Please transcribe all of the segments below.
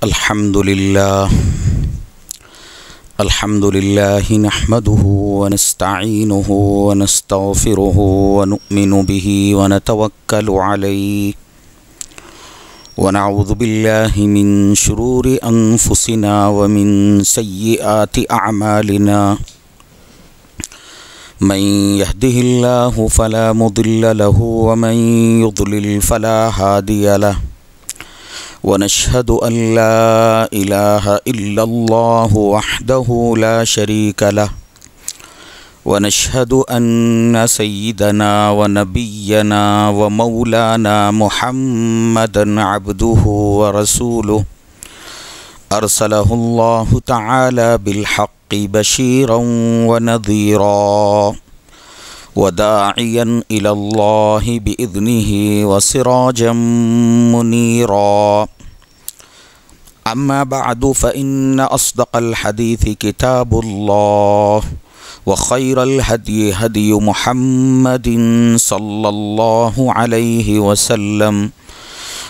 الحمد لله نحمده ونستعينه ونستغفره ونؤمن به ونتوكل عليه ونعوذ بالله من شرور أنفسنا ومن سيئات أعمالنا من يهده الله فلا مضل له ومن يضلل فلا هادي له ونشهد أن لا إله إلا الله وحده لا شريك له ونشهد أن سيدنا ونبينا ومولانا محمدا عبده ورسوله أرسله الله تعالى بالحق بشيرا ونذيرا وداعيا إلى الله بإذنه وسراجا منيرا أما بعد فإن أصدق الحديث كتاب الله وخير الهدي هدي محمد صلى الله عليه وسلم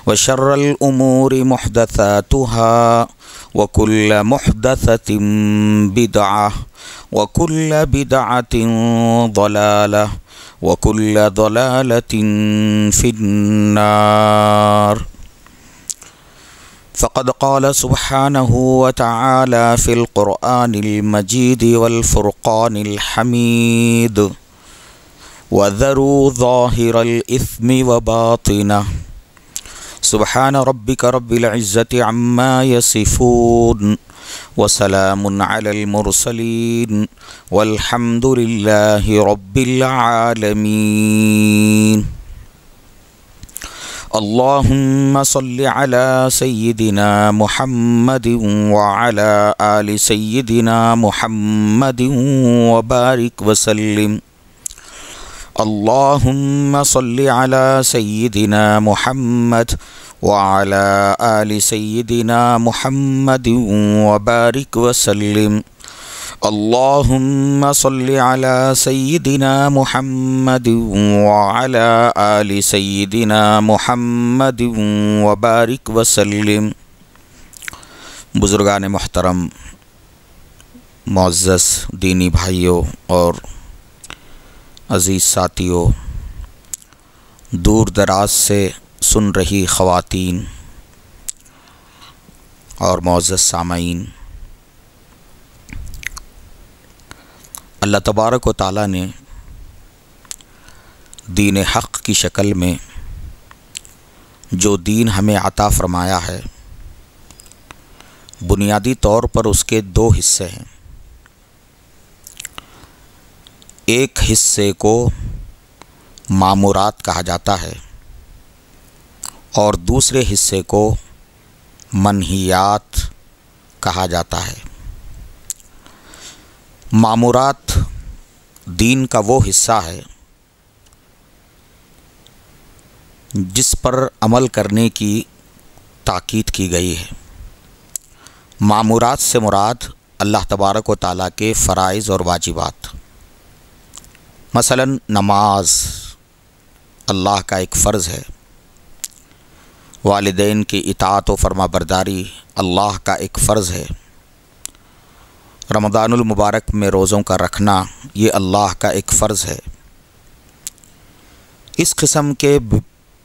وشر الأمور محدثاتها وكل محدثة بدعة وكل بدعة ضلالة وكل ضلالة في النار فقد قال سبحانه وتعالى في القرآن المجيد والفرقان الحميد وذروا ظاهر الإثم وباطنه سبحان ربك رب العزة عما يصفون وسلام على المرسلين والحمد لله رب العالمين اللهم صل على سيدنا محمد وعلى آل سيدنا محمد وبارك وسلم اللهم صل على سيدنا محمد وعلى آل سيدنا محمد وبارك وسلم اللهم صل على سيدنا محمد وعلى آل سيدنا محمد وبارك وسلم۔ بزرگان محترم، معزز دینی بھائیوں اور عزیز ساتھیوں، دور دراز سے سن رہی خواتین اور معزز سامعین، اللہ تبارک و تعالیٰ نے دین حق کی شکل میں جو دین ہمیں عطا فرمایا ہے، بنیادی طور پر اس کے دو حصے ہیں۔ ایک حصے کو مامورات کہا جاتا ہے اور دوسرے حصے کو منہیات کہا جاتا ہے۔ مامورات دین کا وہ حصہ ہے جس پر عمل کرنے کی تاکید کی گئی ہے۔ مامورات سے مراد اللہ تبارک و تعالیٰ کے فرائض اور واجبات، مثلا نماز اللہ کا ایک فرض ہے، والدین کی اطاعت و فرما برداری اللہ کا ایک فرض ہے، رمضان المبارک میں روزوں کا رکھنا یہ اللہ کا ایک فرض ہے۔ اس قسم کے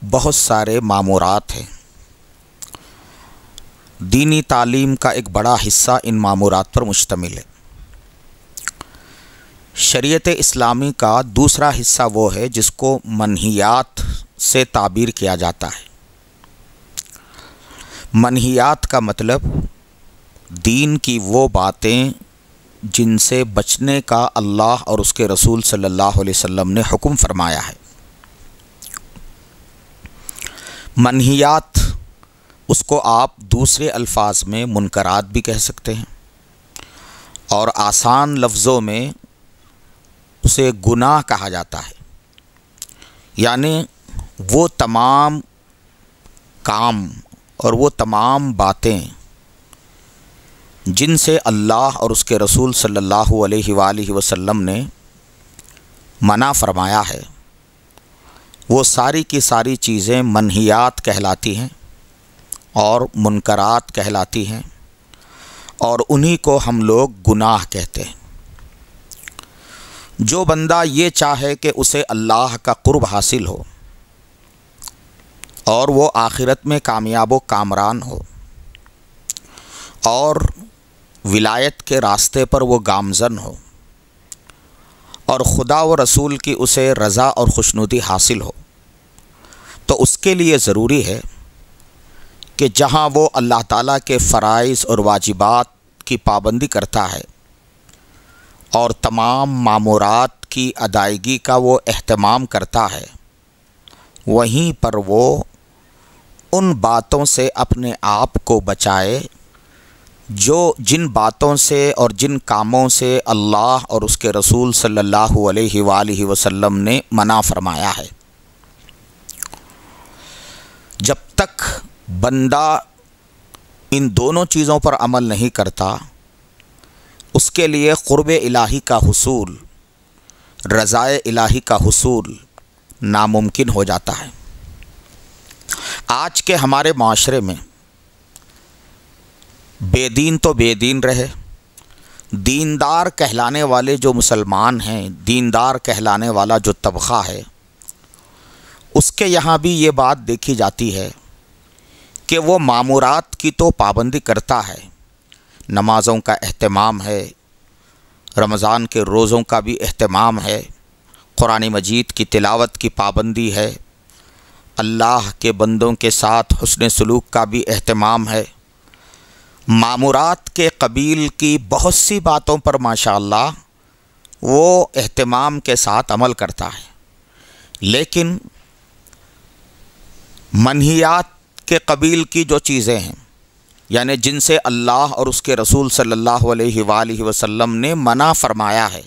بہت سارے مامورات ہیں۔ دینی تعلیم کا ایک بڑا حصہ ان مامورات پر مشتمل ہے۔ شریعت اسلامی کا دوسرا حصہ وہ ہے جس کو منہیات سے تعبیر کیا جاتا ہے۔ منہیات کا مطلب دین کی وہ باتیں جن سے بچنے کا اللہ اور اس کے رسول صلی اللہ علیہ وسلم نے حکم فرمایا ہے۔ منہیات اس کو آپ دوسرے الفاظ میں منکرات بھی کہہ سکتے ہیں، اور آسان لفظوں میں اسے گناہ کہا جاتا ہے، یعنی وہ تمام کام اور وہ تمام باتیں جن سے اللہ اور اس کے رسول صلی اللہ علیہ وآلہ وسلم نے منع فرمایا ہے، وہ ساری کی ساری چیزیں منہیات کہلاتی ہیں، اور منکرات کہلاتی ہیں، اور انہی کو ہم لوگ گناہ کہتے ہیں۔ جو بندہ یہ چاہے کہ اسے اللہ کا قرب حاصل ہو اور وہ آخرت میں کامیاب و کامران ہو اور ولایت کے راستے پر وہ گامزن ہو اور خدا و رسول کی اسے رضا اور خوشنودی حاصل ہو، تو اس کے لیے ضروری ہے کہ جہاں وہ اللہ تعالیٰ کے فرائض اور واجبات کی پابندی کرتا ہے اور تمام مامورات کی ادائیگی کا وہ اہتمام کرتا ہے، وہیں پر وہ ان باتوں سے اپنے آپ کو بچائے جن باتوں سے اور جن کاموں سے اللہ اور اس کے رسول صلی اللہ علیہ وآلہ وسلم نے منع فرمایا ہے۔ جب تک بندہ ان دونوں چیزوں پر عمل نہیں کرتا، اس کے لیے قرب الہی کا حصول، رضائے الہی کا حصول ناممکن ہو جاتا ہے۔ آج کے ہمارے معاشرے میں بے دین تو بے دین رہے، دیندار کہلانے والے جو مسلمان ہیں، دیندار کہلانے والا جو طبقہ ہے، اس کے یہاں بھی یہ بات دیکھی جاتی ہے کہ وہ مامورات کی تو پابندی کرتا ہے، نمازوں کا اہتمام ہے، رمضان کے روزوں کا بھی اہتمام ہے، قرآن مجید کی تلاوت کی پابندی ہے، اللہ کے بندوں کے ساتھ حسن سلوک کا بھی اہتمام ہے، مامورات کے قبیل کی بہت سی باتوں پر ماشاءاللہ وہ اہتمام کے ساتھ عمل کرتا ہے، لیکن منہیات کے قبیل کی جو چیزیں ہیں، یعنی جن سے اللہ اور اس کے رسول صلی اللہ علیہ وآلہ وسلم نے منع فرمایا ہے،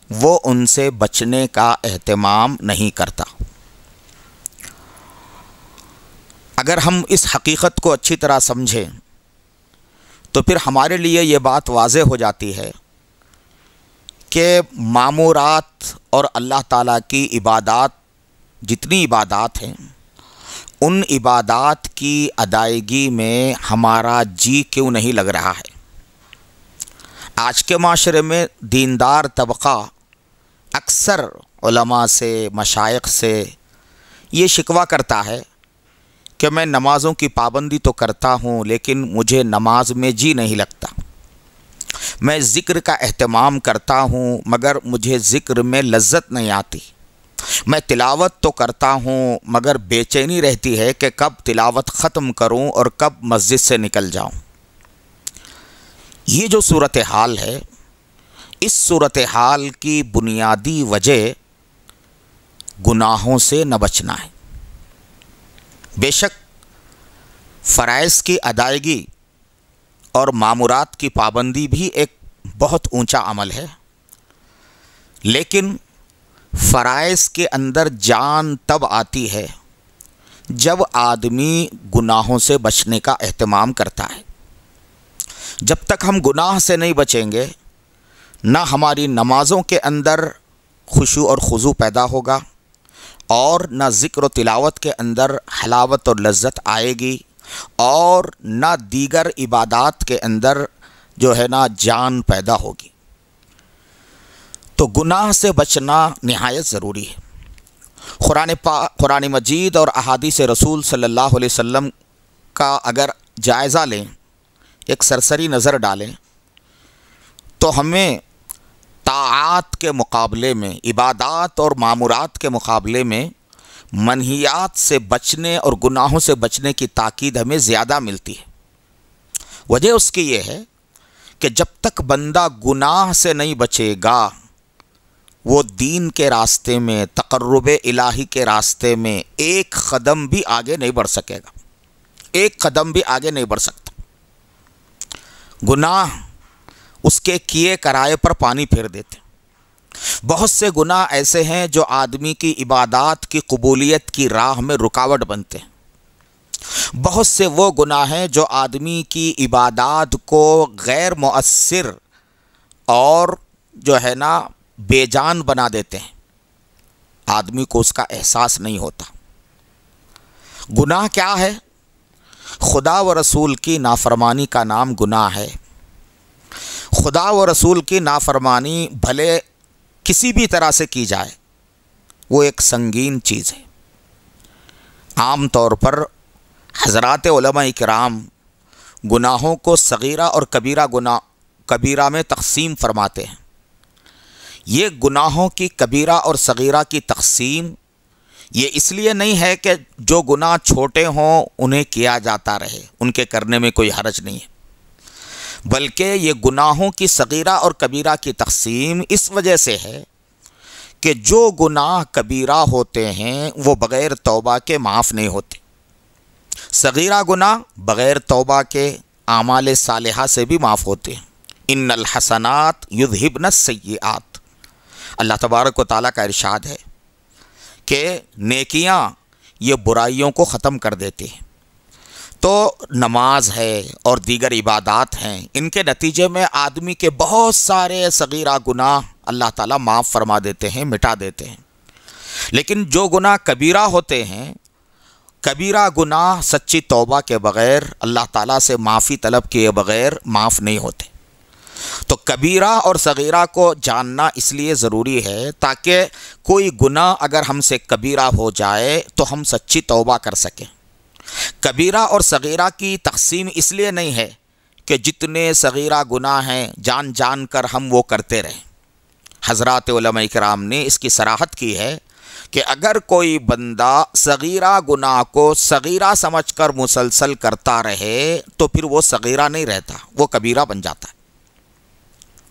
وہ ان سے بچنے کا اہتمام نہیں کرتا۔ اگر ہم اس حقیقت کو اچھی طرح سمجھیں تو پھر ہمارے لیے یہ بات واضح ہو جاتی ہے کہ مامورات اور اللہ تعالیٰ کی عبادات، جتنی عبادات ہیں، ان عبادات کی ادائیگی میں ہمارا جی کیوں نہیں لگ رہا ہے۔ آج کے معاشرے میں دیندار طبقہ اکثر علماء سے، مشائخ سے یہ شکوہ کرتا ہے کہ میں نمازوں کی پابندی تو کرتا ہوں لیکن مجھے نماز میں جی نہیں لگتا، میں ذکر کا اہتمام کرتا ہوں مگر مجھے ذکر میں لذت نہیں آتی، میں تلاوت تو کرتا ہوں مگر بے چینی رہتی ہے کہ کب تلاوت ختم کروں اور کب مسجد سے نکل جاؤں۔ یہ جو صورتحال ہے، اس صورتحال کی بنیادی وجہ گناہوں سے نہ بچنا ہے۔ بے شک فرائض کی ادائیگی اور مامورات کی پابندی بھی ایک بہت اونچا عمل ہے، لیکن فرائض کے اندر جان تب آتی ہے جب آدمی گناہوں سے بچنے کا اہتمام کرتا ہے۔ جب تک ہم گناہ سے نہیں بچیں گے، نہ ہماری نمازوں کے اندر خشوع اور خضوع پیدا ہوگا اور نہ ذکر و تلاوت کے اندر حلاوت اور لذت آئے گی، اور نہ دیگر عبادات کے اندر جو ہے نا جان پیدا ہوگی۔ تو گناہ سے بچنا نہایت ضروری ہے۔ قرآن مجید اور احادیث رسول صلی اللہ علیہ وسلم کا اگر جائزہ لیں، ایک سرسری نظر ڈالیں، تو ہمیں طاعات کے مقابلے میں، عبادات اور معمورات کے مقابلے میں منہیات سے بچنے اور گناہوں سے بچنے کی تاکید ہمیں زیادہ ملتی ہے۔ وجہ اس کی یہ ہے کہ جب تک بندہ گناہ سے نہیں بچے گا، وہ دین کے راستے میں، تقرب الہی کے راستے میں ایک قدم بھی آگے نہیں بڑھ سکے گا، ایک قدم بھی آگے نہیں بڑھ سکتا۔ گناہ اس کے کیے کرائے پر پانی پھیر دیتے۔ بہت سے گناہ ایسے ہیں جو آدمی کی عبادات کی قبولیت کی راہ میں رکاوٹ بنتے ہیں۔ بہت سے وہ گناہ ہیں جو آدمی کی عبادات کو غیر مؤثر اور جو ہے نا بے جان بنا دیتے ہیں، آدمی کو اس کا احساس نہیں ہوتا۔ گناہ کیا ہے؟ خدا و رسول کی نافرمانی کا نام گناہ ہے۔ خدا و رسول کی نافرمانی بھلے کسی بھی طرح سے کی جائے، وہ ایک سنگین چیز ہے۔ عام طور پر حضرات علماء کرام گناہوں کو صغیرہ اور کبیرہ میں تقسیم فرماتے ہیں۔ یہ گناہوں کی کبیرہ اور صغیرہ کی تقسیم یہ اس لیے نہیں ہے کہ جو گناہ چھوٹے ہوں انہیں کیا جاتا رہے، ان کے کرنے میں کوئی حرج نہیں ہے، بلکہ یہ گناہوں کی صغیرہ اور کبیرہ کی تقسیم اس وجہ سے ہے کہ جو گناہ کبیرہ ہوتے ہیں وہ بغیر توبہ کے معاف نہیں ہوتے۔ صغیرہ گناہ بغیر توبہ کے اعمال صالحہ سے بھی معاف ہوتے ہیں۔ ان الحسنات یذہبن السیئات، اللہ تبارک و تعالیٰ کا ارشاد ہے کہ نیکیاں یہ برائیوں کو ختم کر دیتے ہیں۔ تو نماز ہے اور دیگر عبادات ہیں، ان کے نتیجے میں آدمی کے بہت سارے صغیرہ گناہ اللہ تعالیٰ معاف فرما دیتے ہیں، مٹا دیتے ہیں۔ لیکن جو گناہ کبیرہ ہوتے ہیں، کبیرہ گناہ سچی توبہ کے بغیر، اللہ تعالیٰ سے معافی طلب کیے بغیر معاف نہیں ہوتے۔ تو کبیرہ اور صغیرہ کو جاننا اس لیے ضروری ہے تاکہ کوئی گناہ اگر ہم سے کبیرہ ہو جائے تو ہم سچی توبہ کر سکیں۔ کبیرہ اور صغیرہ کی تقسیم اس لیے نہیں ہے کہ جتنے صغیرہ گناہ ہیں جان جان کر ہم وہ کرتے رہیں۔ حضرات علماء کرام نے اس کی صراحت کی ہے کہ اگر کوئی بندہ صغیرہ گناہ کو صغیرہ سمجھ کر مسلسل کرتا رہے تو پھر وہ صغیرہ نہیں رہتا، وہ کبیرہ بن جاتا ہے،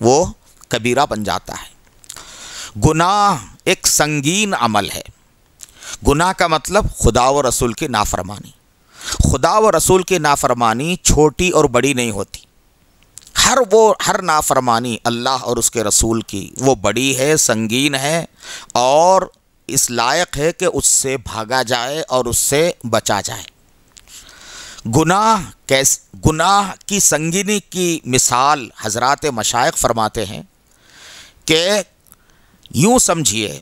وہ کبیرہ بن جاتا ہے۔ گناہ ایک سنگین عمل ہے۔ گناہ کا مطلب خدا و رسول کی نافرمانی۔ خدا و رسول کی نافرمانی چھوٹی اور بڑی نہیں ہوتی۔ ہر نافرمانی اللہ اور اس کے رسول کی وہ بڑی ہے، سنگین ہے، اور اس لائق ہے کہ اس سے بھاگا جائے اور اس سے بچا جائے۔ گناہ کی سنگینی کی مثال حضرات مشائخ فرماتے ہیں کہ یوں سمجھیے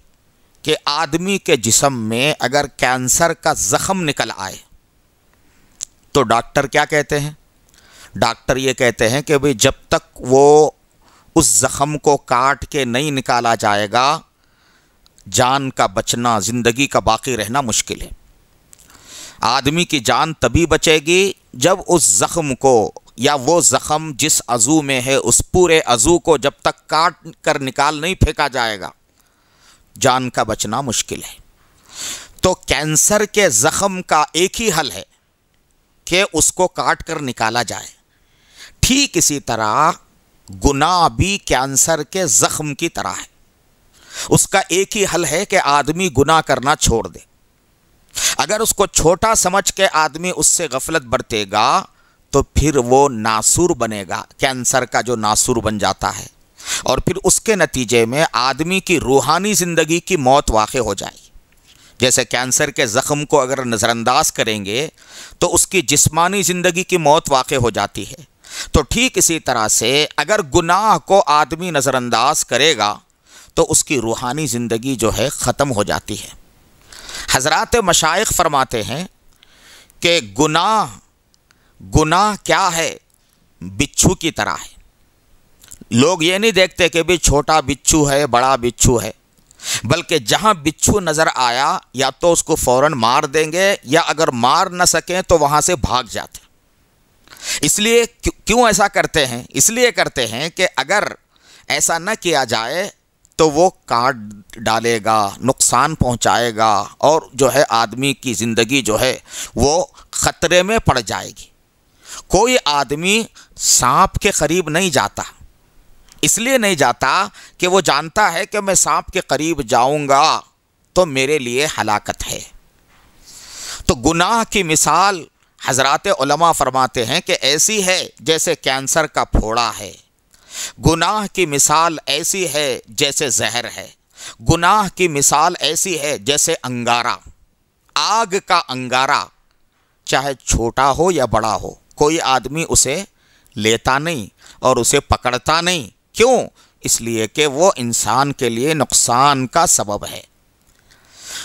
کہ آدمی کے جسم میں اگر کینسر کا زخم نکل آئے تو ڈاکٹر کیا کہتے ہیں؟ ڈاکٹر یہ کہتے ہیں کہ بھئی جب تک وہ اس زخم کو کاٹ کے نہیں نکالا جائے گا جان کا بچنا، زندگی کا باقی رہنا مشکل ہے۔ آدمی کی جان تبھی بچے گی جب اس زخم کو، یا وہ زخم جس عضو میں ہے اس پورے عضو کو جب تک کاٹ کر نکال نہیں پھینکا جائے گا جان کا بچنا مشکل ہے۔ تو کینسر کے زخم کا ایک ہی حل ہے کہ اس کو کاٹ کر نکالا جائے۔ ٹھیک اسی طرح گناہ بھی کینسر کے زخم کی طرح ہے، اس کا ایک ہی حل ہے کہ آدمی گناہ کرنا چھوڑ دے۔ اگر اس کو چھوٹا سمجھ کے آدمی اس سے غفلت برتے گا تو پھر وہ ناسور بنے گا، کینسر کا جو ناسور بن جاتا ہے، اور پھر اس کے نتیجے میں آدمی کی روحانی زندگی کی موت واقع ہو جائے گی۔ جیسے کینسر کے زخم کو اگر نظر انداز کریں گے تو اس کی جسمانی زندگی کی موت واقع ہو جاتی ہے، تو ٹھیک اسی طرح سے اگر گناہ کو آدمی نظر انداز کرے گا تو اس کی روحانی زندگی جو ہے ختم ہو جاتی ہے۔ حضرات مشائخ فرماتے ہیں کہ گناہ کیا ہے؟ بچھو کی طرح ہے۔ لوگ یہ نہیں دیکھتے کہ بھی چھوٹا بچھو ہے، بڑا بچھو ہے، بلکہ جہاں بچھو نظر آیا یا تو اس کو فوراً مار دیں گے، یا اگر مار نہ سکیں تو وہاں سے بھاگ جاتے ہیں۔ اس لیے کیوں ایسا کرتے ہیں؟ اس لیے کرتے ہیں کہ اگر ایسا نہ کیا جائے تو وہ کاٹ ڈالے گا، نقصان پہنچائے گا، اور جو ہے آدمی کی زندگی جو ہے وہ خطرے میں پڑ جائے گی۔ کوئی آدمی سانپ کے قریب نہیں جاتا، اس لیے نہیں جاتا کہ وہ جانتا ہے کہ میں سانپ کے قریب جاؤں گا تو میرے لیے ہلاکت ہے۔ تو گناہ کی مثال حضرات علماء فرماتے ہیں کہ ایسی ہے جیسے کینسر کا پھوڑا ہے، گناہ کی مثال ایسی ہے جیسے زہر ہے، گناہ کی مثال ایسی ہے جیسے انگارہ، آگ کا انگارہ، چاہے چھوٹا ہو یا بڑا ہو، کوئی آدمی اسے لیتا نہیں اور اسے پکڑتا نہیں۔ کیوں؟ اس لیے کہ وہ انسان کے لیے نقصان کا سبب ہے۔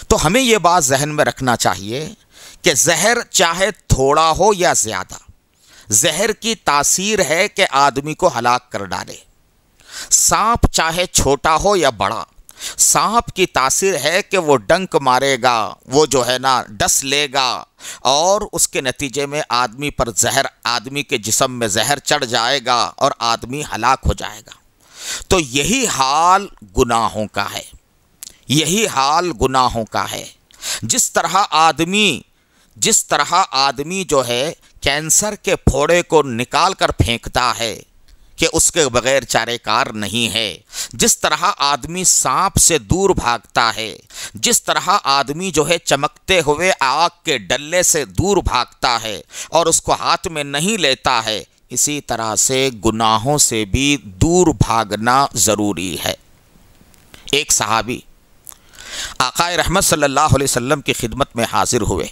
تو ہمیں یہ بات ذہن میں رکھنا چاہیے کہ زہر چاہے تھوڑا ہو یا زیادہ، زہر کی تاثیر ہے کہ آدمی کو ہلاک کر ڈالے۔ سانپ چاہے چھوٹا ہو یا بڑا، سانپ کی تاثیر ہے کہ وہ ڈنک مارے گا، وہ جو ہے نا ڈس لے گا، اور اس کے نتیجے میں آدمی پر زہر، آدمی کے جسم میں زہر چڑھ جائے گا اور آدمی ہلاک ہو جائے گا۔ تو یہی حال گناہوں کا ہے، یہی حال گناہوں کا ہے۔ جس طرح آدمی جو ہے کینسر کے پھوڑے کو نکال کر پھینکتا ہے کہ اس کے بغیر چارے کار نہیں ہے، جس طرح آدمی سانپ سے دور بھاگتا ہے، جس طرح آدمی جو ہے چمکتے ہوئے آگ کے ڈلے سے دور بھاگتا ہے اور اس کو ہاتھ میں نہیں لیتا ہے، اسی طرح سے گناہوں سے بھی دور بھاگنا ضروری ہے۔ ایک صحابی آقا رحمت صلی اللہ علیہ وسلم کی خدمت میں حاضر ہوئے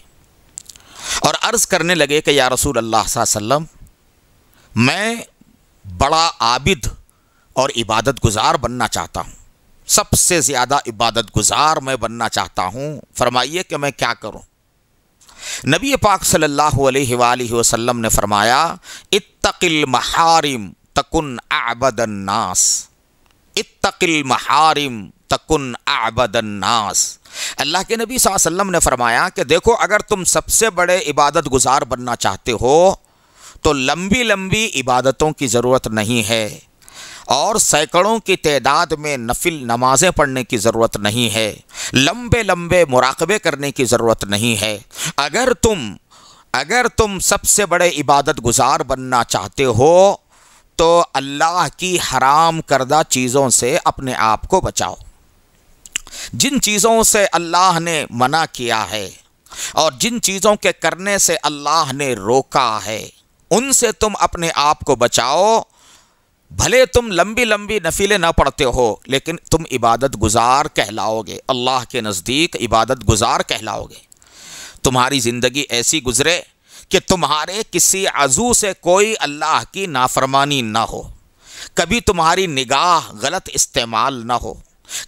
اور عرض کرنے لگے کہ یا رسول اللہ صلی اللہ علیہ وسلم، میں بڑا عابد اور عبادت گزار بننا چاہتا ہوں، سب سے زیادہ عبادت گزار میں بننا چاہتا ہوں، فرمائیے کہ میں کیا کروں؟ نبی پاک صلی اللہ علیہ وآلہ وسلم نے فرمایا، اتق المحارم تکن اعبد الناس، اتق المحارم تکن اعبد الناس۔ اللہ کے نبی صلی اللہ علیہ وسلم نے فرمایا کہ دیکھو، اگر تم سب سے بڑے عبادت گزار بننا چاہتے ہو تو لمبی لمبی عبادتوں کی ضرورت نہیں ہے، اور سینکڑوں کی تعداد میں نفل نمازیں پڑھنے کی ضرورت نہیں ہے، لمبے لمبے مراقبے کرنے کی ضرورت نہیں ہے۔ اگر تم سب سے بڑے عبادت گزار بننا چاہتے ہو تو اللہ کی حرام کردہ چیزوں سے اپنے آپ کو بچاؤ۔ جن چیزوں سے اللہ نے منع کیا ہے اور جن چیزوں کے کرنے سے اللہ نے روکا ہے، ان سے تم اپنے آپ کو بچاؤ۔ بھلے تم لمبی لمبی نفلیں نہ پڑھتے ہو، لیکن تم عبادت گزار کہلاؤ گے، اللہ کے نزدیک عبادت گزار کہلاؤ گے۔ تمہاری زندگی ایسی گزرے کہ تمہارے کسی عضو سے کوئی اللہ کی نافرمانی نہ ہو، کبھی تمہاری نگاہ غلط استعمال نہ ہو،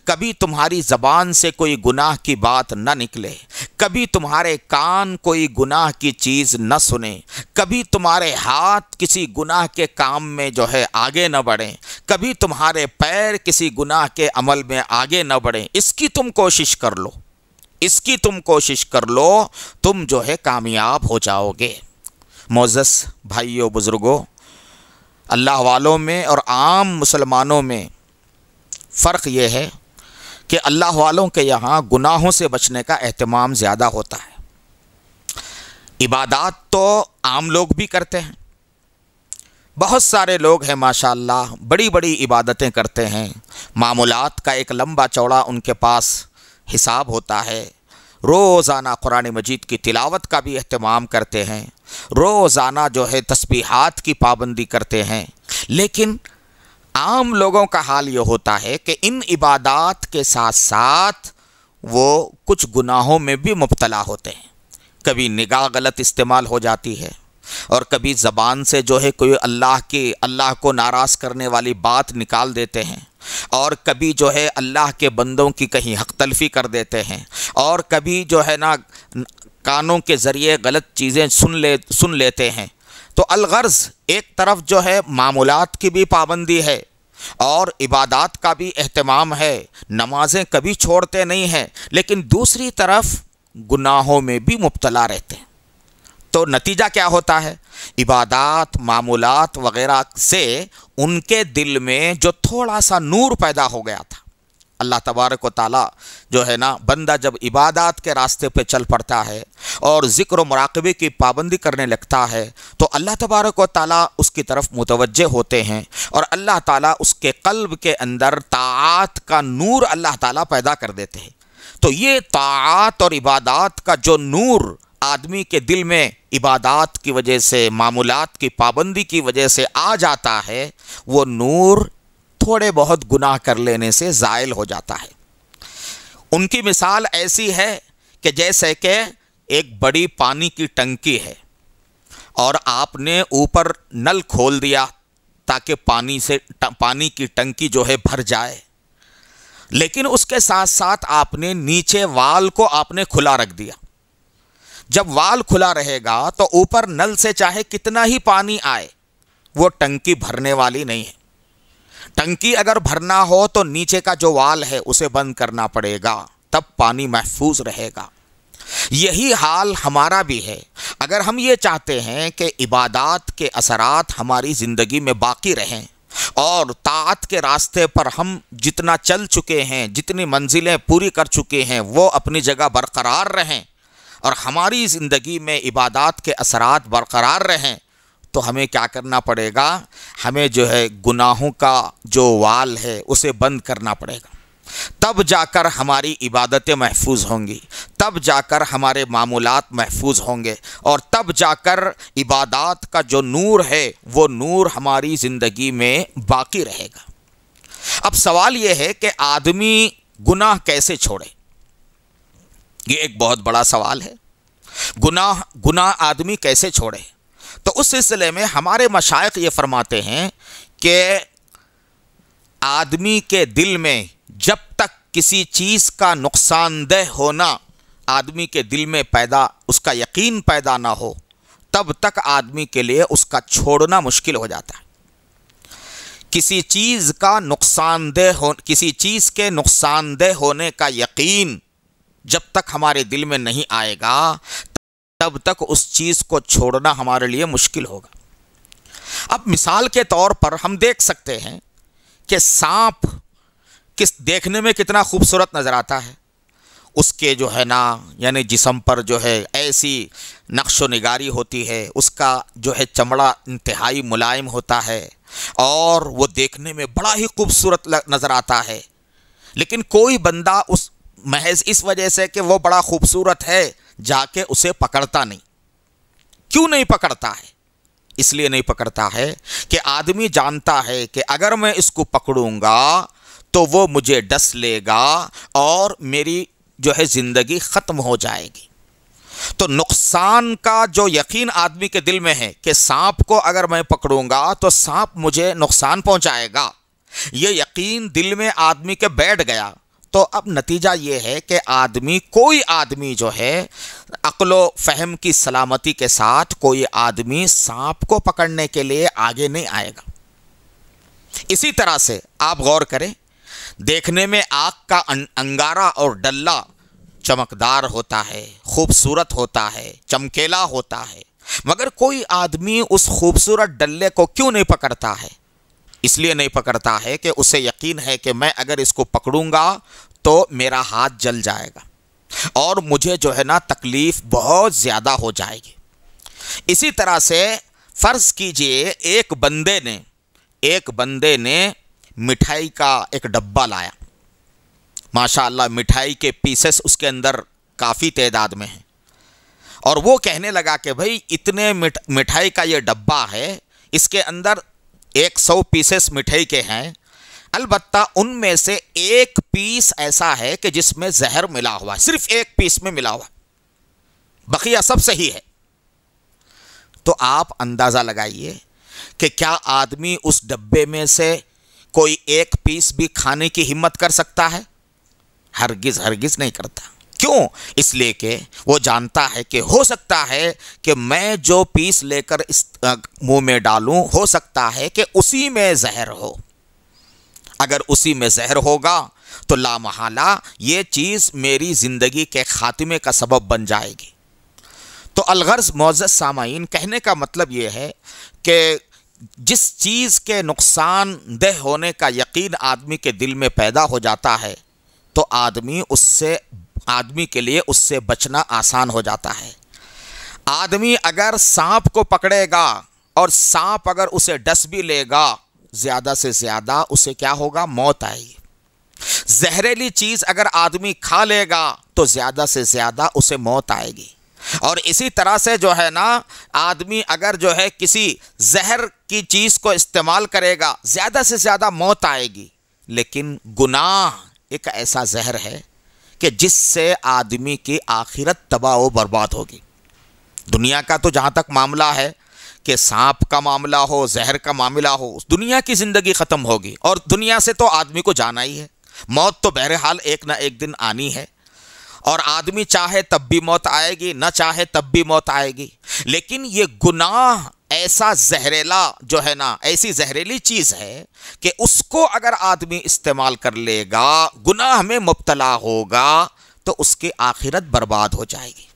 کبھی تمہاری زبان سے کوئی گناہ کی بات نہ نکلے، کبھی تمہارے کان کوئی گناہ کی چیز نہ سنے، کبھی تمہارے ہاتھ کسی گناہ کے کام میں جو ہے آگے نہ بڑھیں، کبھی تمہارے پیر کسی گناہ کے عمل میں آگے نہ بڑھیں۔ اس کی تم کوشش کر لو، اس کی تم کوشش کر لو، تم جو ہے کامیاب ہو جاؤ گے۔ معزز بھائیو بزرگوں، اللہ والوں میں اور عام مسلمانوں میں فرق یہ ہے کہ اللہ والوں کے یہاں گناہوں سے بچنے کا اہتمام زیادہ ہوتا ہے۔ عبادات تو عام لوگ بھی کرتے ہیں، بہت سارے لوگ ہیں ماشاءاللہ، بڑی بڑی عبادتیں کرتے ہیں، معمولات کا ایک لمبا چوڑا ان کے پاس حساب ہوتا ہے، روزانہ قرآن مجید کی تلاوت کا بھی اہتمام کرتے ہیں، روزانہ جو ہے تسبیحات کی پابندی کرتے ہیں، لیکن عام لوگوں کا حال یہ ہوتا ہے کہ ان عبادات کے ساتھ ساتھ وہ کچھ گناہوں میں بھی مبتلا ہوتے ہیں۔ کبھی نگاہ غلط استعمال ہو جاتی ہے، اور کبھی زبان سے جو ہے کوئی اللہ کو ناراض کرنے والی بات نکال دیتے ہیں، اور کبھی جو ہے اللہ کے بندوں کی کہیں حق تلفی کر دیتے ہیں، اور کبھی جو ہے نا کانوں کے ذریعے غلط چیزیں سن لیتے ہیں۔ تو الغرض ایک طرف جو ہے معمولات کی بھی پابندی ہے اور عبادات کا بھی اہتمام ہے، نمازیں کبھی چھوڑتے نہیں ہیں، لیکن دوسری طرف گناہوں میں بھی مبتلا رہتے ہیں۔ تو نتیجہ کیا ہوتا ہے؟ عبادات، معمولات وغیرہ سے ان کے دل میں جو تھوڑا سا نور پیدا ہو گیا تھا، اللہ تبارک و تعالیٰ جو ہے نا، بندہ جب عبادات کے راستے پہ چل پڑتا ہے اور ذکر و مراقبے کی پابندی کرنے لگتا ہے تو اللہ تبارک و تعالیٰ اس کی طرف متوجہ ہوتے ہیں، اور اللہ تعالیٰ اس کے قلب کے اندر طاعات کا نور اللہ تعالیٰ پیدا کر دیتے ہیں۔ تو یہ طاعات اور عبادات کا جو نور آدمی کے دل میں عبادات کی وجہ سے، معمولات کی پابندی کی وجہ سے آ جاتا ہے، وہ نور تھوڑے بہت گناہ کر لینے سے زائل ہو جاتا ہے۔ ان کی مثال ایسی ہے کہ جیسے کہ ایک بڑی پانی کی ٹنکی ہے اور آپ نے اوپر نل کھول دیا تاکہ پانی کی ٹنکی جو ہے بھر جائے، لیکن اس کے ساتھ ساتھ آپ نے نیچے وال کو آپ نے کھلا رکھ دیا۔ جب وال کھلا رہے گا تو اوپر نل سے چاہے کتنا ہی پانی آئے وہ ٹنکی بھرنے والی نہیں ہے۔ ٹنکی اگر بھرنا ہو تو نیچے کا جو وال ہے اسے بند کرنا پڑے گا، تب پانی محفوظ رہے گا۔ یہی حال ہمارا بھی ہے۔ اگر ہم یہ چاہتے ہیں کہ عبادات کے اثرات ہماری زندگی میں باقی رہیں اور طاعت کے راستے پر ہم جتنا چل چکے ہیں، جتنی منزلیں پوری کر چکے ہیں وہ اپنی جگہ برقرار رہیں، اور ہماری زندگی میں عبادات کے اثرات برقرار رہیں، تو ہمیں کیا کرنا پڑے گا؟ ہمیں جو ہے گناہوں کا جو وال ہے اسے بند کرنا پڑے گا۔ تب جا کر ہماری عبادتیں محفوظ ہوں گی، تب جا کر ہمارے معمولات محفوظ ہوں گے، اور تب جا کر عبادات کا جو نور ہے وہ نور ہماری زندگی میں باقی رہے گا۔ اب سوال یہ ہے کہ آدمی گناہ کیسے چھوڑے؟ یہ ایک بہت بڑا سوال ہے۔ گناہ آدمی کیسے چھوڑے؟ تو اس سلسلے میں ہمارے مشائخ یہ فرماتے ہیں کہ آدمی کے دل میں جب تک کسی چیز کا نقصان دہ ہونا آدمی کے دل میں اس کا یقین پیدا نہ ہو، تب تک آدمی کے لیے اس کا چھوڑنا مشکل ہو جاتا ہے۔ کسی چیز کے نقصان دہ ہونے کا یقین جب تک ہمارے دل میں نہیں آئے گا تب تک اس چیز کو چھوڑنا ہمارے لیے مشکل ہوگا۔ اب مثال کے طور پر ہم دیکھ سکتے ہیں کہ سانپ دیکھنے میں کتنا خوبصورت نظر آتا ہے، اس کے جو ہے نا یعنی جسم پر جو ہے ایسی نقش و نگاری ہوتی ہے، اس کا جو ہے چمڑا انتہائی ملائم ہوتا ہے اور وہ دیکھنے میں بڑا ہی خوبصورت نظر آتا ہے، لیکن کوئی بندہ محض اس وجہ سے کہ وہ بڑا خوبصورت ہے جا کے اسے پکڑتا نہیں۔ کیوں نہیں پکڑتا ہے؟ اس لیے نہیں پکڑتا ہے کہ آدمی جانتا ہے کہ اگر میں اس کو پکڑوں گا تو وہ مجھے ڈس لے گا اور میری جو ہے زندگی ختم ہو جائے گی۔ تو نقصان کا جو یقین آدمی کے دل میں ہے کہ سانپ کو اگر میں پکڑوں گا تو سانپ مجھے نقصان پہنچائے گا، یہ یقین دل میں آدمی کے بیٹھ گیا۔ تو اب نتیجہ یہ ہے کہ کوئی آدمی جو ہے عقل و فہم کی سلامتی کے ساتھ کوئی آدمی سانپ کو پکڑنے کے لیے آگے نہیں آئے گا۔ اسی طرح سے آپ غور کریں، دیکھنے میں آگ کا انگارہ اور ڈلہ چمکدار ہوتا ہے، خوبصورت ہوتا ہے، چمکیلا ہوتا ہے، مگر کوئی آدمی اس خوبصورت ڈلے کو کیوں نہیں پکڑتا ہے؟ اس لیے نہیں پکڑتا ہے کہ اسے یقین ہے کہ میں اگر اس کو پکڑوں گا تو میرا ہاتھ جل جائے گا اور مجھے جو ہے نا تکلیف بہت زیادہ ہو جائے گی۔ اسی طرح سے فرض کیجئے ایک بندے نے مٹھائی کا ایک ڈبہ لایا، ماشاءاللہ مٹھائی کے پیسز اس کے اندر کافی تعداد میں ہیں، اور وہ کہنے لگا کہ بھائی اتنے مٹھائی کا یہ ڈبہ ہے، اس کے اندر 100 پیسز مٹھائی کے ہیں، البتہ ان میں سے ایک پیس ایسا ہے کہ جس میں زہر ملا ہوا ہے، صرف ایک پیس میں ملا ہوا ہے، بقیہ سب صحیح ہے۔ تو آپ اندازہ لگائیے کہ کیا آدمی اس ڈبے میں سے کوئی ایک پیس بھی کھانے کی ہمت کر سکتا ہے؟ ہرگز نہیں کرتا۔ کیوں؟ اس لیے کہ وہ جانتا ہے کہ ہو سکتا ہے کہ میں جو پیس لے کر اس منہ میں ڈالوں ہو سکتا ہے کہ اسی میں زہر ہو، اگر اسی میں زہر ہوگا تو لا محالہ یہ چیز میری زندگی کے خاتمے کا سبب بن جائے گی۔ تو الغرض معزز سامعین، کہنے کا مطلب یہ ہے کہ جس چیز کے نقصان دہ ہونے کا یقین آدمی کے دل میں پیدا ہو جاتا ہے تو آدمی کے لیے اس سے بچنا آسان ہو جاتا ہے۔ آدمی اگر سانپ کو پکڑے گا اور سانپ اگر اسے ڈس بھی لے گا، زیادہ سے زیادہ اسے کیا ہوگا؟ موت آئے گی۔ زہریلی چیز اگر آدمی کھا لے گا تو زیادہ سے زیادہ اسے موت آئے گی، اور اسی طرح سے جو ہے نا آدمی اگر جو ہے کسی زہر کی چیز کو استعمال کرے گا زیادہ سے زیادہ موت آئے گی۔ لیکن گناہ ایک ایسا زہر ہے کہ جس سے آدمی کی آخرت تباہ و برباد ہوگی۔ دنیا کا تو جہاں تک معاملہ ہے کہ سانپ کا معاملہ ہو، زہر کا معاملہ ہو، دنیا کی زندگی ختم ہوگی، اور دنیا سے تو آدمی کو جانا ہی ہے، موت تو بہرحال ایک نہ ایک دن آنی ہے، اور آدمی چاہے تب بھی موت آئے گی، نہ چاہے تب بھی موت آئے گی، لیکن یہ گناہ ایسا زہریلا جو ہے نا، ایسی زہریلی چیز ہے کہ اس کو اگر آدمی استعمال کر لے گا، گناہ میں مبتلا ہوگا، تو اس کی آخرت برباد ہو جائے گی،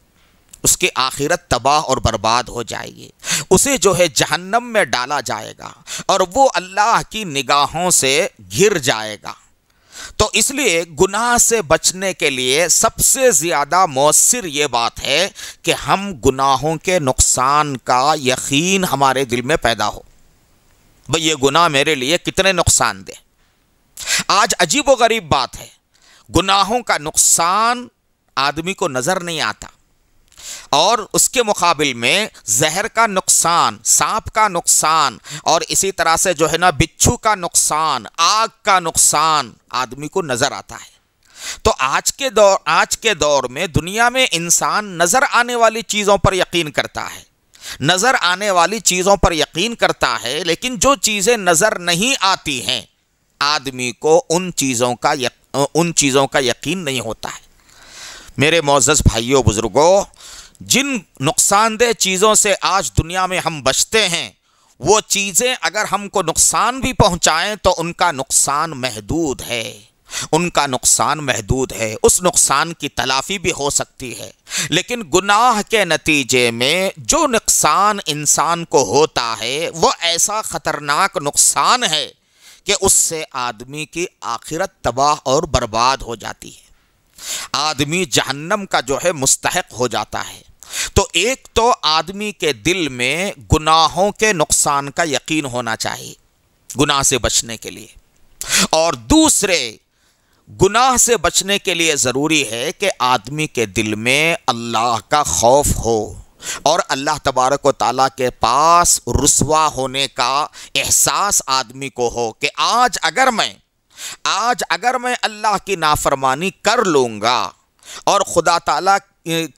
اس کی آخرت تباہ اور برباد ہو جائے گی، اسے جو ہے جہنم میں ڈالا جائے گا اور وہ اللہ کی نگاہوں سے گر جائے گا۔ تو اس لیے گناہ سے بچنے کے لیے سب سے زیادہ مؤثر یہ بات ہے کہ ہم گناہوں کے نقصان کا یقین ہمارے دل میں پیدا ہو، بھئی یہ گناہ میرے لیے کتنے نقصان دہ۔ آج عجیب و غریب بات ہے، گناہوں کا نقصان آدمی کو نظر نہیں آتا، اور اس کے مقابل میں زہر کا نقصان، سانپ کا نقصان، اور اسی طرح سے جو ہے نا بچھو کا نقصان، آگ کا نقصان آدمی کو نظر آتا ہے۔ تو آج کے دور میں دنیا میں انسان نظر آنے والی چیزوں پر یقین کرتا ہے، نظر آنے والی چیزوں پر یقین کرتا ہے، لیکن جو چیزیں نظر نہیں آتی ہیں آدمی کو ان چیزوں کا یقین نہیں ہوتا ہے۔ میرے معزز بھائیوں بزرگوں، جن نقصان دہ چیزوں سے آج دنیا میں ہم بچتے ہیں، وہ چیزیں اگر ہم کو نقصان بھی پہنچائیں تو ان کا نقصان محدود ہے، ان کا نقصان محدود ہے، اس نقصان کی تلافی بھی ہو سکتی ہے۔ لیکن گناہ کے نتیجے میں جو نقصان انسان کو ہوتا ہے وہ ایسا خطرناک نقصان ہے کہ اس سے آدمی کی آخرت تباہ اور برباد ہو جاتی ہے، آدمی جہنم کا جو ہے مستحق ہو جاتا ہے۔ تو ایک تو آدمی کے دل میں گناہوں کے نقصان کا یقین ہونا چاہیے گناہ سے بچنے کے لیے، اور دوسرے گناہ سے بچنے کے لیے ضروری ہے کہ آدمی کے دل میں اللہ کا خوف ہو اور اللہ تبارک و تعالیٰ کے پاس رسوا ہونے کا احساس آدمی کو ہو کہ آج اگر میں اللہ کی نافرمانی کر لوں گا اور خدا تعالیٰ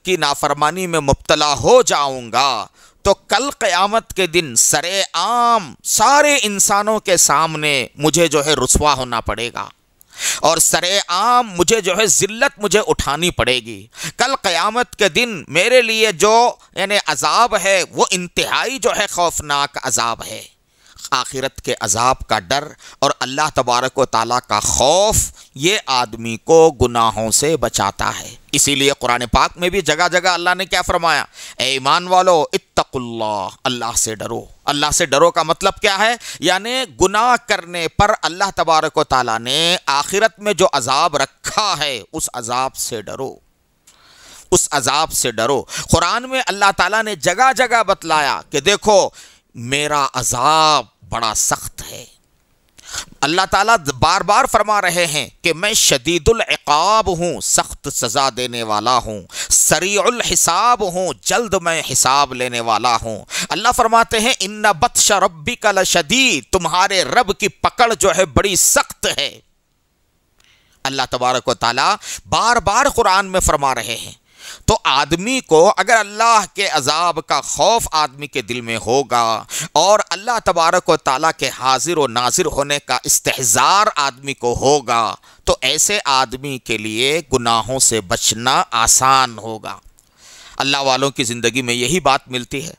کی نافرمانی میں مبتلا ہو جاؤں گا تو کل قیامت کے دن سرے عام سارے انسانوں کے سامنے مجھے جو ہے رسوا ہونا پڑے گا، اور سرے عام مجھے جو ہے ذلت مجھے اٹھانی پڑے گی۔ کل قیامت کے دن میرے لیے جو یعنی عذاب ہے وہ انتہائی جو ہے خوفناک عذاب ہے۔ آخرت کے عذاب کا ڈر اور اللہ تبارک و تعالیٰ کا خوف یہ آدمی کو گناہوں سے بچاتا ہے۔ اسی لیے قرآن پاک میں بھی جگہ جگہ اللہ نے کیا فرمایا؟ اے ایمان والو اتقوا اللہ، اللہ سے ڈرو۔ اللہ سے ڈرو کا مطلب کیا ہے؟ یعنی گناہ کرنے پر اللہ تبارک و تعالیٰ نے آخرت میں جو عذاب رکھا ہے اس عذاب سے ڈرو، اس عذاب سے ڈرو۔ قرآن میں اللہ تعالیٰ نے جگہ جگہ بتلایا کہ دیکھو میرا عذاب بڑا سخت ہے۔ اللہ تعالیٰ بار بار فرما رہے ہیں کہ میں شدید العقاب ہوں، سخت سزا دینے والا ہوں، سریع الحساب ہوں، جلد میں حساب لینے والا ہوں۔ اللہ فرماتے ہیں ان بطش ربک لشدید، تمہارے رب کی پکڑ جو ہے بڑی سخت ہے۔ اللہ تبارک و تعالیٰ بار بار قرآن میں فرما رہے ہیں۔ تو آدمی کو اگر اللہ کے عذاب کا خوف آدمی کے دل میں ہوگا اور اللہ تبارک و تعالیٰ کے حاضر و ناظر ہونے کا استحضار آدمی کو ہوگا تو ایسے آدمی کے لیے گناہوں سے بچنا آسان ہوگا۔ اللہ والوں کی زندگی میں یہی بات ملتی ہے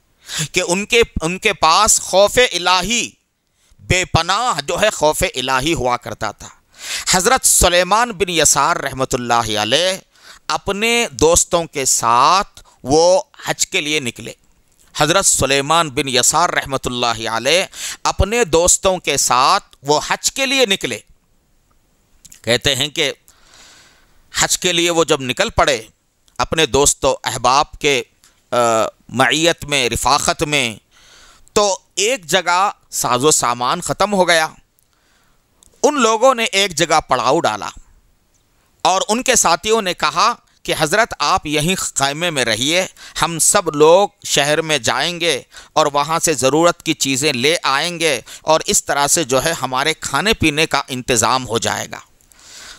کہ ان کے پاس خوف الہی بے پناہ جو ہے خوف الہی ہوا کرتا تھا۔ حضرت سلیمان بن یسار رحمۃ اللہ علیہ اپنے دوستوں کے ساتھ وہ حج کے لیے نکلے۔ حضرت سلیمان بن یسار رحمۃ اللہ علیہ اپنے دوستوں کے ساتھ وہ حج کے لیے نکلے۔ کہتے ہیں کہ حج کے لیے وہ جب نکل پڑے اپنے دوستوں احباب کے معیت میں، رفاقت میں، تو ایک جگہ ساز و سامان ختم ہو گیا۔ ان لوگوں نے ایک جگہ پڑاؤ ڈالا اور ان کے ساتھیوں نے کہا کہ حضرت آپ یہیں خیمے میں رہیے، ہم سب لوگ شہر میں جائیں گے اور وہاں سے ضرورت کی چیزیں لے آئیں گے اور اس طرح سے جو ہے ہمارے کھانے پینے کا انتظام ہو جائے گا۔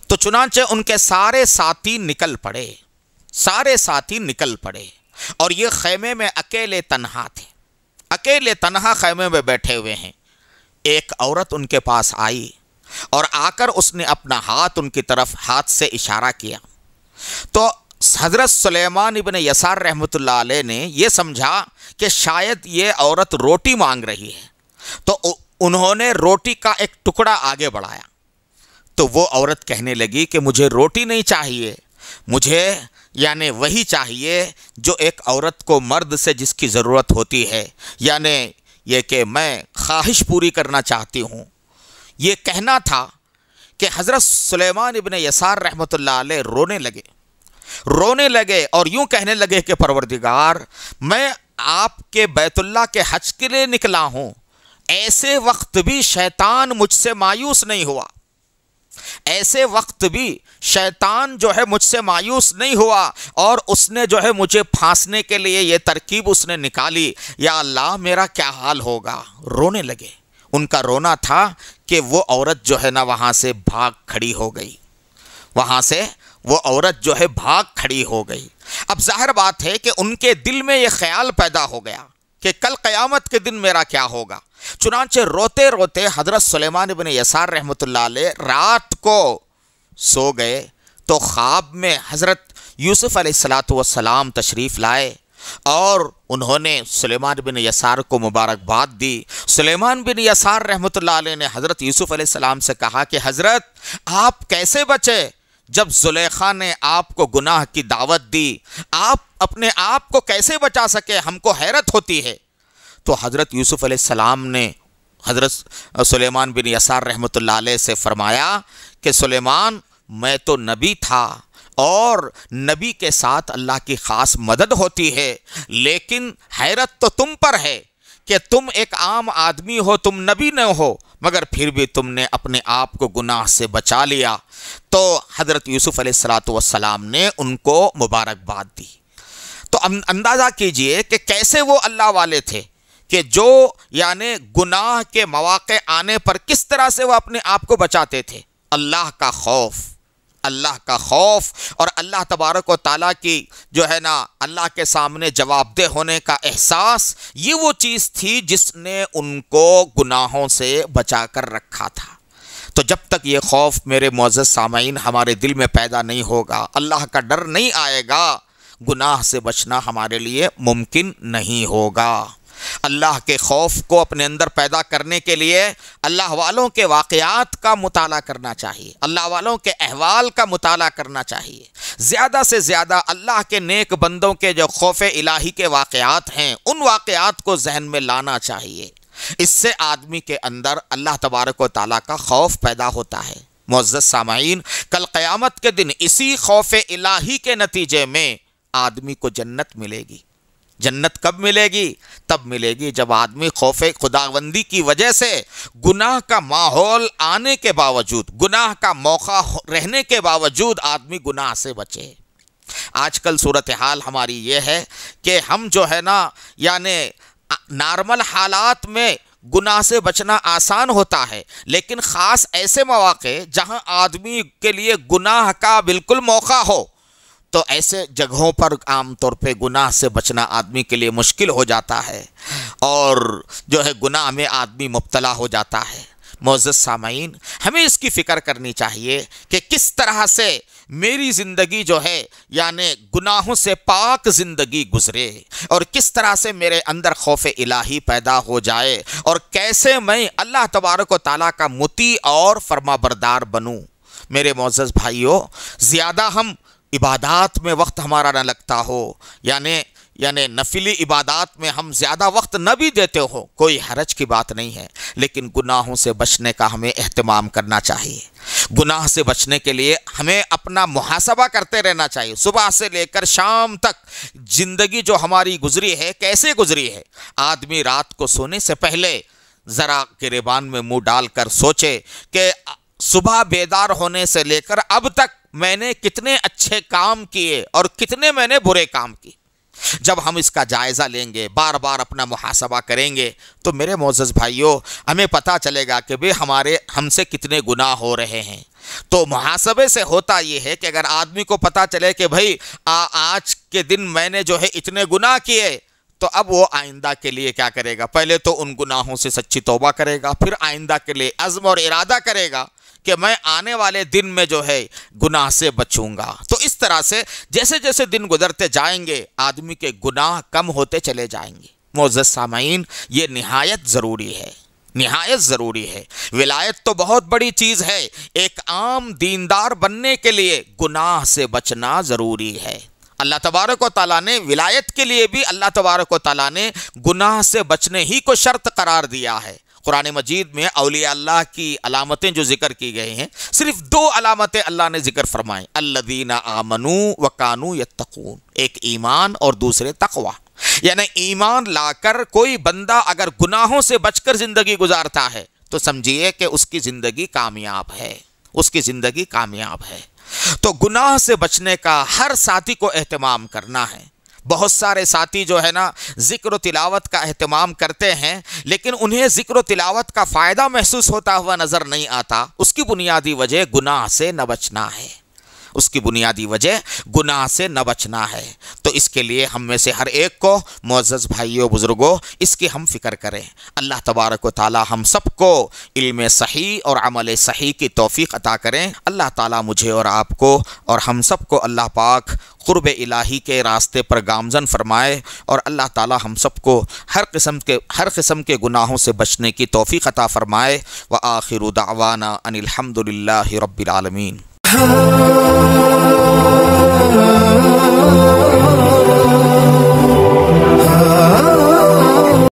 تو چنانچہ ان کے سارے ساتھی نکل پڑے اور یہ خیمے میں اکیلے تنہا تھے، اکیلے تنہا خیمے میں بیٹھے ہوئے ہیں۔ ایک عورت ان کے پاس آئی اور آ کر اس نے اپنا ہاتھ ان کی طرف ہاتھ سے اشارہ کیا۔ تو حضرت سلیمان ابن یسار رحمۃ اللہ علیہ نے یہ سمجھا کہ شاید یہ عورت روٹی مانگ رہی ہے، تو انہوں نے روٹی کا ایک ٹکڑا آگے بڑھایا، تو وہ عورت کہنے لگی کہ مجھے روٹی نہیں چاہیے، مجھے یعنی وہی چاہیے جو ایک عورت کو مرد سے جس کی ضرورت ہوتی ہے، یعنی یہ کہ میں خواہش پوری کرنا چاہتی ہوں۔ یہ کہنا تھا کہ حضرت سلیمان ابن یسار رحمۃ اللہ علیہ رونے لگے اور یوں کہنے لگے کہ پروردگار، میں آپ کے بیت اللہ کے حج کے لیے نکلا ہوں، ایسے وقت بھی شیطان مجھ سے مایوس نہیں ہوا، ایسے وقت بھی شیطان جو ہے مجھ سے مایوس نہیں ہوا، اور اس نے جو ہے مجھے پھانسنے کے لیے یہ ترکیب اس نے نکالی، یا اللہ میرا کیا حال ہوگا۔ رونے لگے۔ ان کا رونا تھا کہ وہ عورت جو ہے نا وہاں سے بھاگ کھڑی ہو گئی، وہاں سے وہ عورت جو ہے بھاگ کھڑی ہو گئی۔ اب ظاہر بات ہے کہ ان کے دل میں یہ خیال پیدا ہو گیا کہ کل قیامت کے دن میرا کیا ہوگا۔ چنانچہ روتے روتے حضرت سلیمان ابن یسار رحمۃ اللہ علیہ رات کو سو گئے، تو خواب میں حضرت یوسف علیہ السلام تشریف لائے اور انہوں نے سلیمان بن یسار کو مبارکباد دی۔ سلیمان بن یسار رحمۃ اللہ علیہ نے حضرت یوسف علیہ السلام سے کہا کہ حضرت آپ کیسے بچے جب زلیخا نے آپ کو گناہ کی دعوت دی، آپ اپنے آپ کو کیسے بچا سکے، ہم کو حیرت ہوتی ہے۔ تو حضرت یوسف علیہ السلام نے حضرت سلیمان بن یسار رحمۃ اللہ علیہ سے فرمایا کہ سلیمان، میں تو نبی تھا اور نبی کے ساتھ اللہ کی خاص مدد ہوتی ہے، لیکن حیرت تو تم پر ہے کہ تم ایک عام آدمی ہو، تم نبی نہ ہو، مگر پھر بھی تم نے اپنے آپ کو گناہ سے بچا لیا۔ تو حضرت یوسف علیہ السلام نے ان کو مبارکباد دی۔ تو اندازہ کیجئے کہ کیسے وہ اللہ والے تھے کہ جو یعنی گناہ کے مواقع آنے پر کس طرح سے وہ اپنے آپ کو بچاتے تھے۔ اللہ کا خوف اور اللہ تبارک و تعالیٰ کی جو ہے نا اللہ کے سامنے جواب دہ ہونے کا احساس، یہ وہ چیز تھی جس نے ان کو گناہوں سے بچا کر رکھا تھا۔ تو جب تک یہ خوف میرے معزز سامعین ہمارے دل میں پیدا نہیں ہوگا، اللہ کا ڈر نہیں آئے گا، گناہ سے بچنا ہمارے لیے ممکن نہیں ہوگا۔ اللہ کے خوف کو اپنے اندر پیدا کرنے کے لیے اللہ والوں کے واقعات کا مطالعہ کرنا چاہیے، اللہ والوں کے احوال کا مطالعہ کرنا چاہیے، زیادہ سے زیادہ اللہ کے نیک بندوں کے جو خوف الہی کے واقعات ہیں ان واقعات کو ذہن میں لانا چاہیے۔ اس سے آدمی کے اندر اللہ تبارک و تعالیٰ کا خوف پیدا ہوتا ہے۔ معزز سامعین، کل قیامت کے دن اسی خوف الہی کے نتیجے میں آدمی کو جنت ملے گی۔ جنت کب ملے گی؟ تب ملے گی جب آدمی خوف خداوندی کی وجہ سے گناہ کا ماحول آنے کے باوجود، گناہ کا موقع رہنے کے باوجود آدمی گناہ سے بچے۔ آج کل صورتحال ہماری یہ ہے کہ ہم جو ہے نا یعنی نارمل حالات میں گناہ سے بچنا آسان ہوتا ہے، لیکن خاص ایسے مواقع جہاں آدمی کے لیے گناہ کا بالکل موقع ہو، تو ایسے جگہوں پر عام طور پہ گناہ سے بچنا آدمی کے لیے مشکل ہو جاتا ہے اور جو ہے گناہ میں آدمی مبتلا ہو جاتا ہے۔ معزز سامعین، ہمیں اس کی فکر کرنی چاہیے کہ کس طرح سے میری زندگی جو ہے یعنی گناہوں سے پاک زندگی گزرے، اور کس طرح سے میرے اندر خوف الہی پیدا ہو جائے، اور کیسے میں اللہ تبارک و تعالیٰ کا مطیع اور فرما بردار بنوں۔ میرے معزز بھائیوں، زیادہ ہم عبادات میں وقت ہمارا نہ لگتا ہو، یعنی نفلی عبادات میں ہم زیادہ وقت نہ بھی دیتے ہو، کوئی حرج کی بات نہیں ہے، لیکن گناہوں سے بچنے کا ہمیں اہتمام کرنا چاہیے۔ گناہ سے بچنے کے لیے ہمیں اپنا محاسبہ کرتے رہنا چاہیے۔ صبح سے لے کر شام تک زندگی جو ہماری گزری ہے کیسے گزری ہے۔ آدمی رات کو سونے سے پہلے ذرا گریبان میں منہ ڈال کر سوچے کہ صبح بیدار ہونے سے لے کر اب تک میں نے کتنے اچھے کام کیے اور کتنے میں نے برے کام کیے۔ جب ہم اس کا جائزہ لیں گے، بار بار اپنا محاسبہ کریں گے، تو میرے معزز بھائیوں ہمیں پتہ چلے گا کہ ہم سے کتنے گناہ ہو رہے ہیں۔ تو محاسبے سے ہوتا یہ ہے کہ اگر آدمی کو پتہ چلے کہ بھائی آج کے دن میں نے جو ہے اتنے گناہ کیے، تو اب وہ آئندہ کے لیے کیا کرے گا؟ پہلے تو ان گناہوں سے سچی توبہ کرے گا، پھر آئندہ کے لیے عزم اور ارادہ کرے گا کہ میں آنے والے دن میں جو ہے گناہ سے بچوں گا۔ تو اس طرح سے جیسے جیسے دن گزرتے جائیں گے آدمی کے گناہ کم ہوتے چلے جائیں گے۔ معزز سامعین، یہ نہایت ضروری ہے، نہایت ضروری ہے۔ ولایت تو بہت بڑی چیز ہے، ایک عام دیندار بننے کے لیے گناہ سے بچنا ضروری ہے۔ اللہ تبارک و تعالیٰ نے ولایت کے لیے بھی اللہ تبارک و تعالیٰ نے گناہ سے بچنے ہی کو شرط قرار دیا ہے۔ قرآن مجید میں اولیاء اللہ کی علامتیں جو ذکر کی گئی ہیں، صرف 2 علامتیں اللہ نے ذکر فرمائیں، الذین آمنوا وکانوا یتقون، ایک ایمان اور دوسرے تقوی۔ یعنی ایمان لا کر کوئی بندہ اگر گناہوں سے بچ کر زندگی گزارتا ہے تو سمجھیے کہ اس کی زندگی کامیاب ہے، اس کی زندگی کامیاب ہے۔ تو گناہ سے بچنے کا ہر ساتھی کو اہتمام کرنا ہے۔ بہت سارے ساتھی جو ہے نا ذکر و تلاوت کا اہتمام کرتے ہیں، لیکن انہیں ذکر و تلاوت کا فائدہ محسوس ہوتا ہوا نظر نہیں آتا۔ اس کی بنیادی وجہ گناہ سے نہ بچنا ہے، اس کی بنیادی وجہ گناہ سے نہ بچنا ہے۔ تو اس کے لیے ہم میں سے ہر ایک کو، معزز بھائیوں بزرگوں، اس کی ہم فکر کریں۔ اللہ تبارک و تعالی ہم سب کو علم صحیح اور عمل صحیح کی توفیق عطا کریں۔ اللہ تعالی مجھے اور آپ کو اور ہم سب کو اللہ پاک قرب الہی کے راستے پر گامزن فرمائے، اور اللہ تعالی ہم سب کو ہر قسم کے گناہوں سے بچنے کی توفیق عطا فرمائے۔ وآخر دعوانا ان الحمد للہ رب العالمین۔